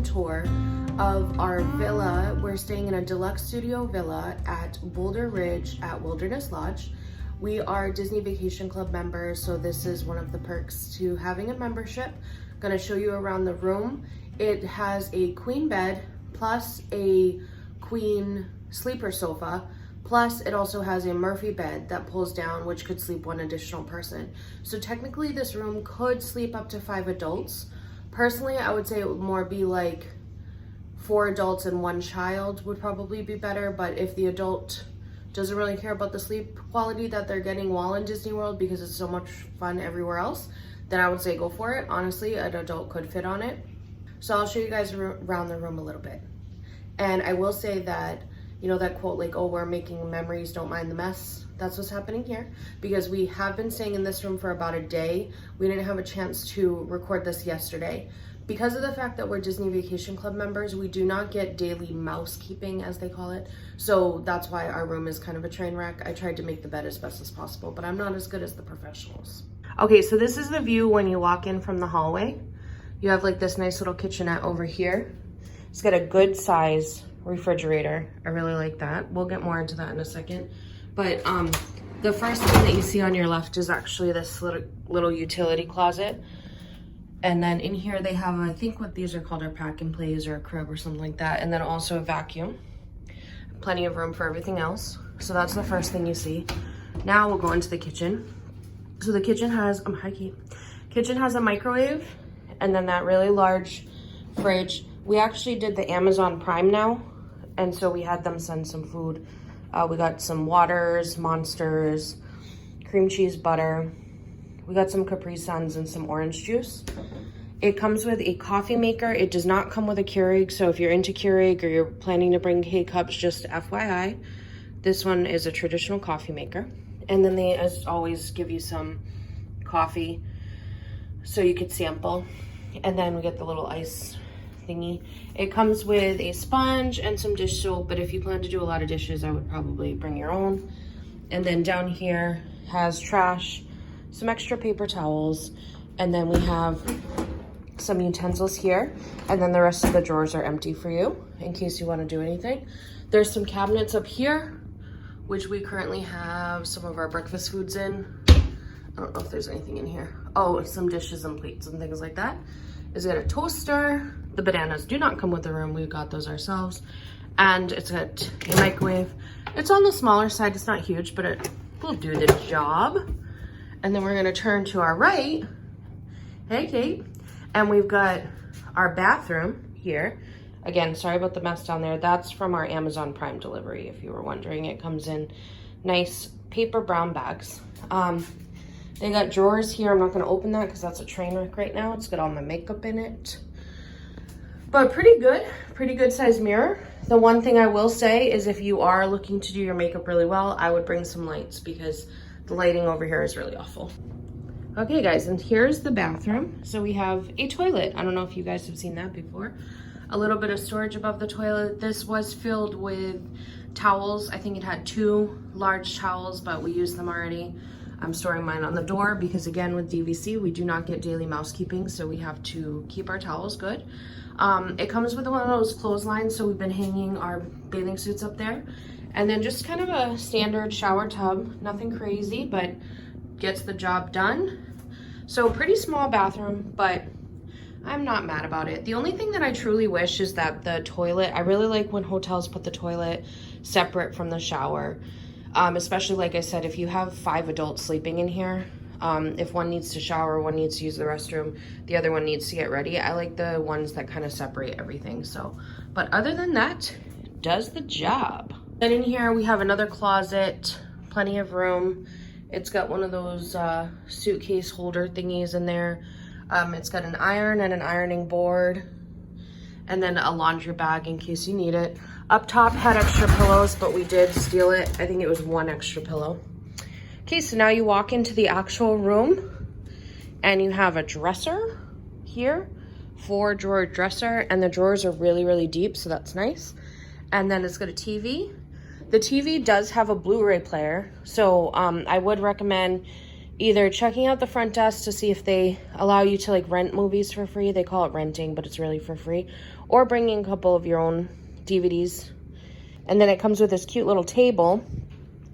tour of our villa. We're staying in a deluxe studio villa at Boulder Ridge at Wilderness Lodge. We are Disney Vacation Club members, so this is one of the perks to having a membership. I'm gonna show you around the room. It has a queen bed plus a queen sleeper sofa, plus it also has a Murphy bed that pulls down, which could sleep one additional person. So technically this room could sleep up to 5 adults. Personally, I would say it would more be like 4 adults and 1 child would probably be better, but if the adult doesn't really care about the sleep quality that they're getting while in Disney World because it's so much fun everywhere else, then I would say go for it. Honestly, an adult could fit on it. So I'll show you guys around the room a little bit. And I will say that, you know that quote like, oh, we're making memories, don't mind the mess. That's what's happening here, because we have been staying in this room for about a day. We didn't have a chance to record this yesterday. Because of the fact that we're Disney Vacation Club members, we do not get daily mousekeeping, as they call it. So that's why our room is kind of a train wreck. I tried to make the bed as best as possible, but I'm not as good as the professionals. Okay, so this is the view when you walk in from the hallway. You have like this nice little kitchenette over here. It's got a good size refrigerator. I really like that. We'll get more into that in a second. But the first thing that you see on your left is actually this little utility closet. And then in here they have, I think what these are called are pack and plays or a crib or something like that. And then also a vacuum. Plenty of room for everything else. So that's the first thing you see. Now we'll go into the kitchen. So the kitchen has, hi Kate. Kitchen has a microwave and then that really large fridge. We actually did the Amazon Prime now. And so we had them send some food. We got some waters, Monsters, cream cheese, butter. We got some Capri Suns and some orange juice. It comes with a coffee maker. It does not come with a Keurig. So if you're into Keurig or you're planning to bring K-Cups, just FYI, this one is a traditional coffee maker. And then they, as always, give you some coffee so you could sample. And then we get the little ice thingy. It comes with a sponge and some dish soap, but if you plan to do a lot of dishes, I would probably bring your own. And then down here has trash, some extra paper towels, and then we have some utensils here, and then the rest of the drawers are empty for you in case you want to do anything. There's some cabinets up here, which we currently have some of our breakfast foods in. I don't know if there's anything in here. Oh, some dishes and plates and things like that. It's got a toaster. The bananas do not come with the room. We got those ourselves. And it's got a microwave. It's on the smaller side. It's not huge, but it will do the job. And then we're gonna turn to our right. Hey, Kate. And we've got our bathroom here. Again, sorry about the mess down there. That's from our Amazon Prime delivery, if you were wondering. It comes in nice paper brown bags. They got drawers here. I'm not gonna open that because that's a train wreck right now. It's got all my makeup in it. But pretty good size mirror. The one thing I will say is if you are looking to do your makeup really well, I would bring some lights because the lighting over here is really awful. Okay guys, and here's the bathroom. So we have a toilet. I don't know if you guys have seen that before. A little bit of storage above the toilet. This was filled with towels. I think it had 2 large towels, but we used them already. I'm storing mine on the door because again, with DVC, we do not get daily mousekeeping, so we have to keep our towels good. It comes with one of those clotheslines, so we've been hanging our bathing suits up there. And then just kind of a standard shower tub, nothing crazy, but gets the job done. So pretty small bathroom, but I'm not mad about it. The only thing that I truly wish is that the toilet, I really like when hotels put the toilet separate from the shower. Especially like I said, if you have 5 adults sleeping in here, if one needs to shower, one needs to use the restroom, the other one needs to get ready. I like the ones that kind of separate everything. So, but other than that, it does the job. Then in here we have another closet, plenty of room. It's got one of those suitcase holder thingies in there. It's got an iron and an ironing board, and then a laundry bag in case you need it. Up top had extra pillows, but we did steal it. I think it was 1 extra pillow. Okay, so now you walk into the actual room and you have a dresser here, 4-drawer dresser, and the drawers are really, really deep, so that's nice. And then it's got a TV. The TV does have a Blu-ray player, so I would recommend either checking out the front desk to see if they allow you to like rent movies for free. They call it renting, but it's really for free. Or bringing a couple of your own DVDs. And then it comes with this cute little table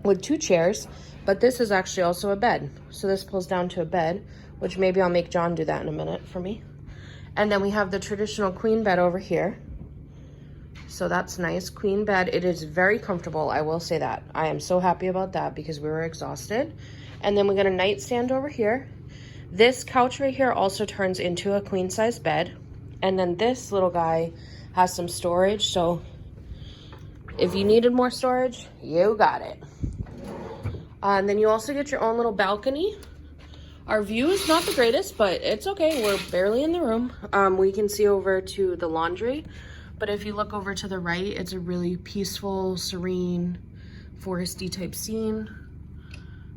with 2 chairs, but this is actually also a bed. So this pulls down to a bed, which maybe I'll make John do that in a minute for me. And then we have the traditional queen bed over here. So that's nice, queen bed. It is very comfortable, I will say that. I am so happy about that because we were exhausted. And then we got a nightstand over here. This couch right here also turns into a queen size bed. And then this little guy has some storage, so if you needed more storage, you got it. And then you also get your own little balcony. Our view is not the greatest, but it's okay. We're barely in the room. We can see over to the laundry. But if you look over to the right, it's a really peaceful, serene, foresty type scene.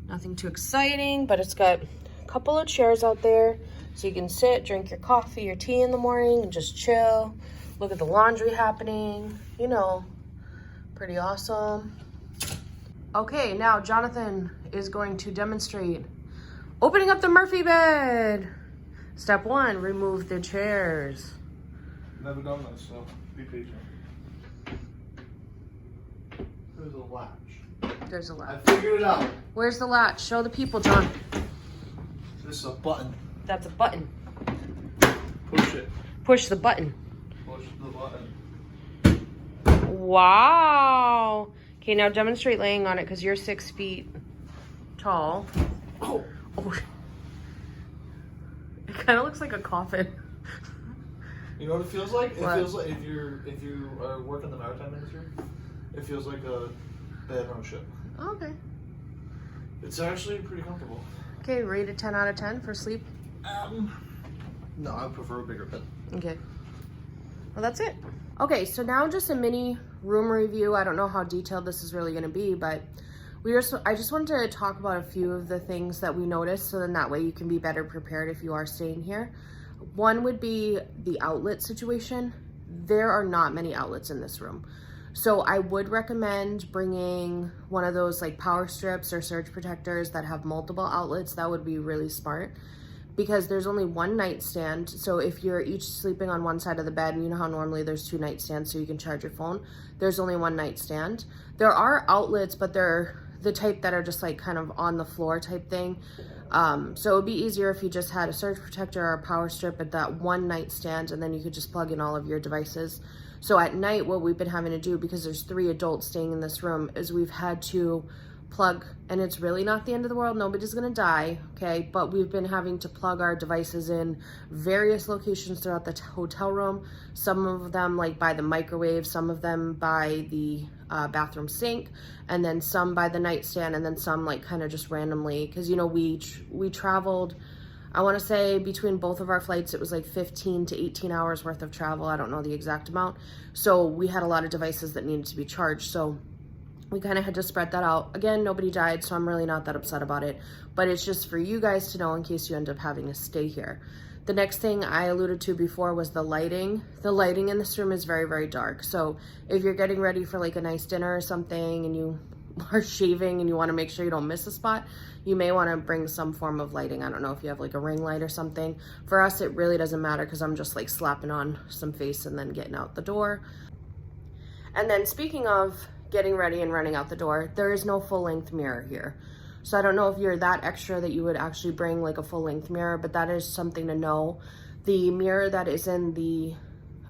Nothing too exciting, but it's got a couple of chairs out there. So you can sit, drink your coffee, your tea in the morning, and just chill. Look at the laundry happening, you know. Pretty awesome. Okay, now Jonathan is going to demonstrate opening up the Murphy bed. Step 1, remove the chairs. Never done this, so be patient. There's a latch. There's a latch. I figured it out. Where's the latch? Show the people, John. This is a button. That's a button. Push it. Push the button. Push the button. Wow. Okay, now demonstrate laying on it because you're 6 feet tall. Oh. Oh. It kind of looks like a coffin. You know what it feels like? It What? feels like if you are working the maritime industry, it feels like a bed on a ship. Oh, okay. It's actually pretty comfortable. Okay, rated 10 out of 10 for sleep. No, I prefer a bigger bed. Okay. Well, that's it. Okay, so now just a mini room review. I don't know how detailed this is really going to be, but I just wanted to talk about a few of the things that we noticed, so then that way you can be better prepared if you are staying here. One would be the outlet situation. There are not many outlets in this room. So I would recommend bringing one of those like power strips or surge protectors that have multiple outlets. That would be really smart because there's only one nightstand. So if you're each sleeping on one side of the bed, and you know how normally there's 2 nightstands so you can charge your phone, there's only one nightstand. There are outlets, but they're the type that are just like kind of on the floor type thing. So it would be easier if you just had a surge protector or a power strip at that one nightstand, and then you could just plug in all of your devices. So at night, what we've been having to do, because there's 3 adults staying in this room, is we've had to plug, and it's really not the end of the world, nobody's gonna die, okay? But we've been having to plug our devices in various locations throughout the hotel room. Some of them like by the microwave, some of them by the bathroom sink, and then some by the nightstand, and then some like kind of just randomly, because you know we traveled, I want to say between both of our flights it was like 15 to 18 hours worth of travel. I don't know the exact amount. So we had a lot of devices that needed to be charged, so we kind of had to spread that out. Again, nobody died, so I'm really not that upset about it, but it's just for you guys to know in case you end up having to stay here. The next thing I alluded to before was the lighting. The lighting in this room is very, very dark. So if you're getting ready for like a nice dinner or something and you are shaving and you want to make sure you don't miss a spot, you may want to bring some form of lighting. I don't know if you have like a ring light or something. For us, it really doesn't matter because I'm just like slapping on some face and then getting out the door. And then speaking of getting ready and running out the door, there is no full-length mirror here. So I don't know if you're that extra that you would actually bring like a full-length mirror, but that is something to know. The mirror that is in the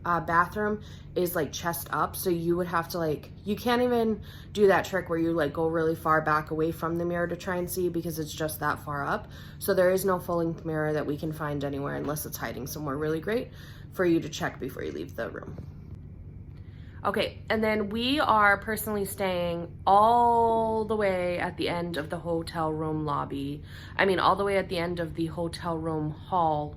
bathroom is like chest up, so you would have to like, you can't even do that trick where you like go really far back away from the mirror to try and see because it's just that far up. So there is no full-length mirror that we can find anywhere unless it's hiding somewhere really great for you to check before you leave the room. Okay, and then we are personally staying all the way at the end of the hotel room lobby. I mean, all the way at the end of the hotel room hall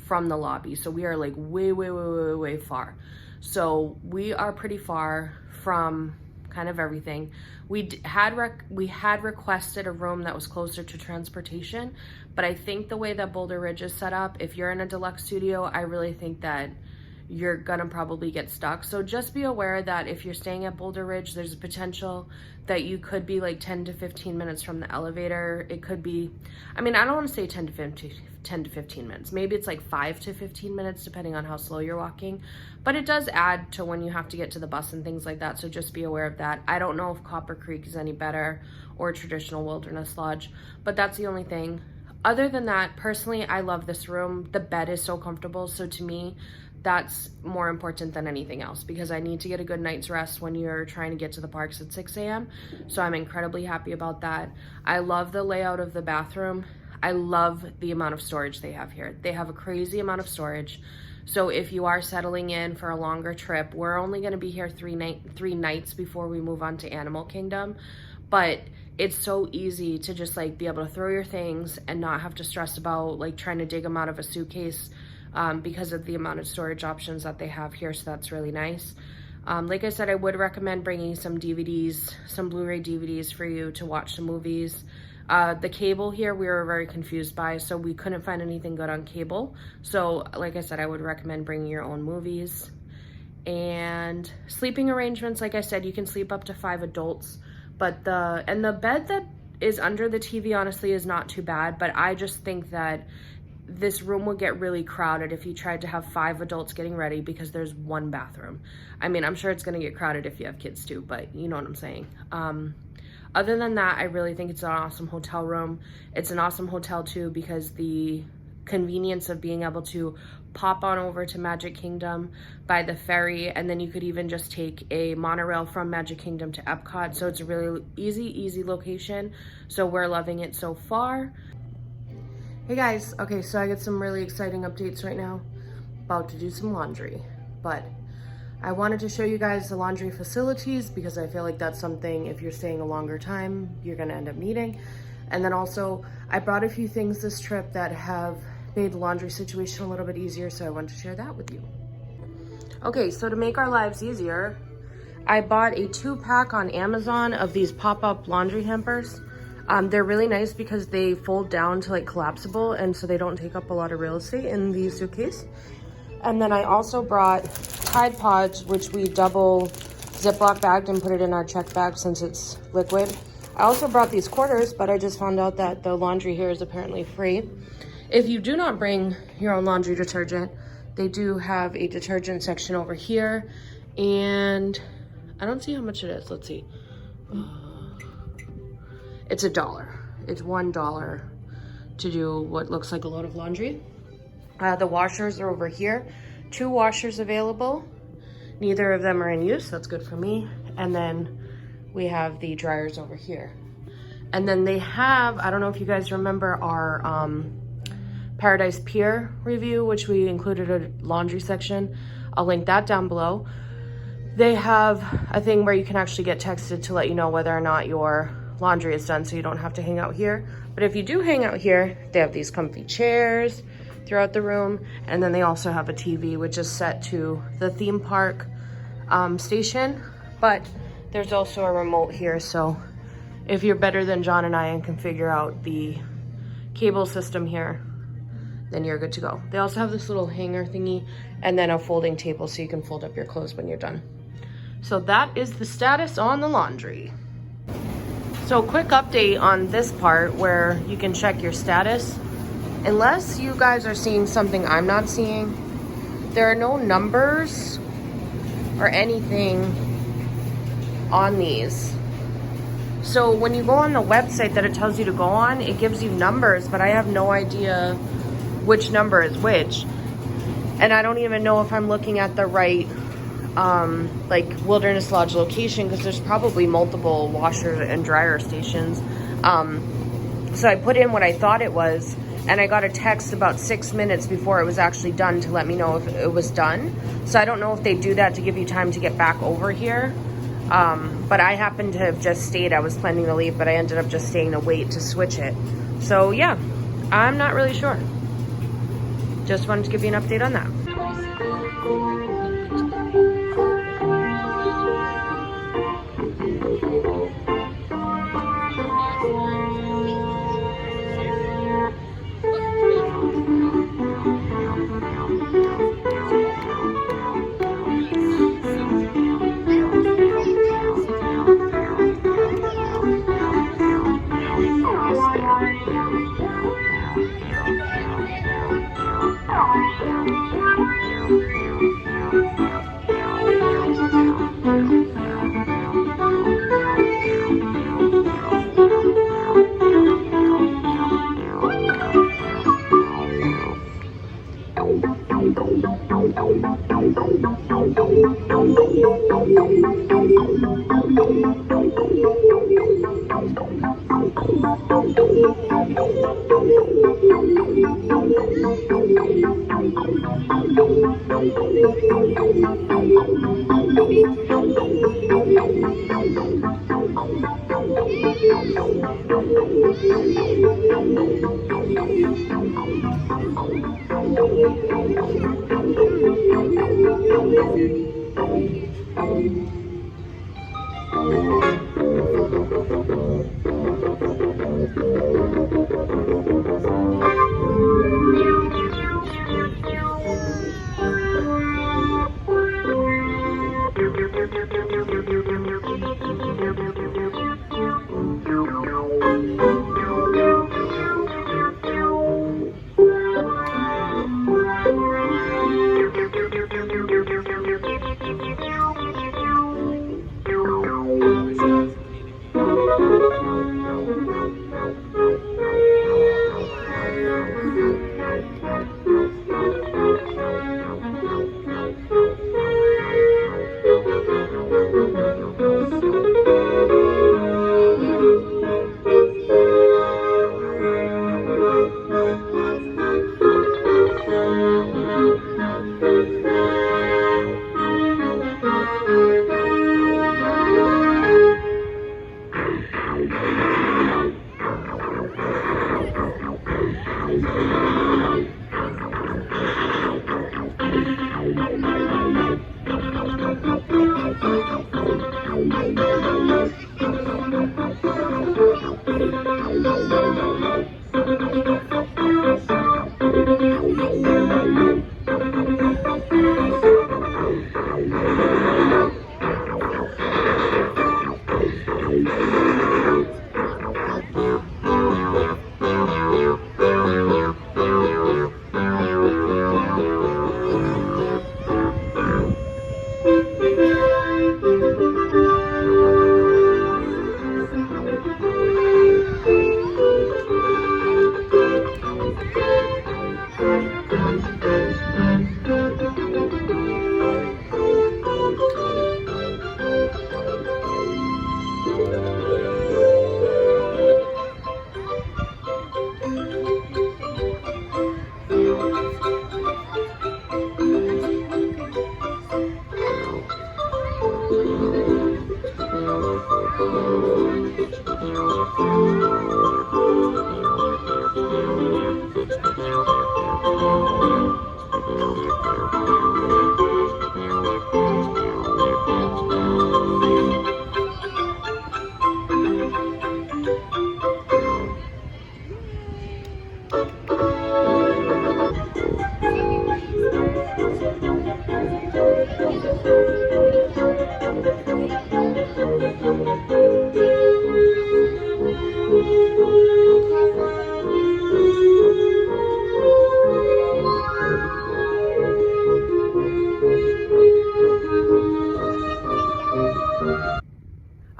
from the lobby. So we are like way far. So we are pretty far from kind of everything. We had requested a room that was closer to transportation, but I think the way that Boulder Ridge is set up, if you're in a deluxe studio, I really think that you're gonna probably get stuck. So just be aware that if you're staying at Boulder Ridge, there's a potential that you could be like 10 to 15 minutes from the elevator. It could be, I mean, I don't want to say 10 to 15 minutes. Maybe it's like 5 to 15 minutes depending on how slow you're walking. But it does add to when you have to get to the bus and things like that. So just be aware of that. I don't know if Copper Creek is any better or traditional Wilderness Lodge, but that's the only thing. Other than that, personally, I love this room. The bed is so comfortable. So to me, that's more important than anything else because I need to get a good night's rest when you're trying to get to the parks at 6 a.m. So I'm incredibly happy about that. I love the layout of the bathroom. I love the amount of storage they have here. They have a crazy amount of storage. So if you are settling in for a longer trip, we're only going to be here three nights before we move on to Animal Kingdom. But it's so easy to just like be able to throw your things and not have to stress about like trying to dig them out of a suitcase because of the amount of storage options that they have here. So that's really nice. Like I said, I would recommend bringing some DVDs, some Blu-ray DVDs for you to watch the movies. The cable here, we were very confused by, so we couldn't find anything good on cable. So like I said, I would recommend bringing your own movies. And sleeping arrangements, like I said, you can sleep up to 5 adults. But the bed that is under the TV honestly is not too bad, but I just think that this room would get really crowded if you tried to have 5 adults getting ready because there's one bathroom. I mean, I'm sure it's gonna get crowded if you have kids too, but you know what I'm saying. Other than that, I really think it's an awesome hotel room. It's an awesome hotel too because the convenience of being able to pop on over to Magic Kingdom by the ferry, and then you could even just take a monorail from Magic Kingdom to Epcot. So it's a really easy location. So we're loving it so far. Hey guys, okay, so I get some really exciting updates right now. About to do some laundry, but I wanted to show you guys the laundry facilities because I feel like that's something, if you're staying a longer time, you're gonna end up needing. And then also, I brought a few things this trip that have made the laundry situation a little bit easier, so I wanted to share that with you. Okay, so to make our lives easier, I bought a 2-pack on Amazon of these pop-up laundry hampers. They're really nice because they fold down to like collapsible, and so they don't take up a lot of real estate in the suitcase. And then I also brought Tide Pods, which we double Ziploc bagged and put it in our check bag since it's liquid. I also brought these quarters, but I just found out that the laundry here is apparently free. If you do not bring your own laundry detergent, they do have a detergent section over here. And I don't see how much it is. Let's see. It's $1. It's $1 to do what looks like a load of laundry. The washers are over here. 2 washers available. Neither of them are in use. That's good for me. And then we have the dryers over here. And then they have, I don't know if you guys remember our Paradise Pier review, which we included a laundry section. I'll link that down below. They have a thing where you can actually get texted to let you know whether or not your laundry is done, so you don't have to hang out here. But if you do hang out here, they have these comfy chairs throughout the room, and then they also have a TV which is set to the theme park station. But there's also a remote here, so if you're better than John and I and can figure out the cable system here, then you're good to go. They also have this little hanger thingy and then a folding table so you can fold up your clothes when you're done. So that is the status on the laundry. So quick update on this part where you can check your status. Unless you guys are seeing something I'm not seeing, there are no numbers or anything on these. So when you go on the website that it tells you to go on, it gives you numbers, but I have no idea which number is which. And I don't even know if I'm looking at the right like Wilderness Lodge location, because there's probably multiple washer and dryer stations. So I put in what I thought it was, and I got a text about 6 minutes before it was actually done to let me know if it was done. So I don't know if they do that to give you time to get back over here. But I happened to have just stayed. I was planning to leave, but I ended up just staying to wait to switch it. So yeah, I'm not really sure. Just wanted to give you an update on that.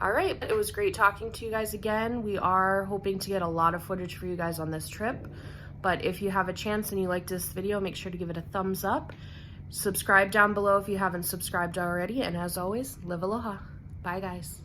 All right, it was great talking to you guys again. We are hoping to get a lot of footage for you guys on this trip, but if you have a chance and you liked this video, make sure to give it a thumbs up. Subscribe down below if you haven't subscribed already, and as always, live aloha. Bye guys.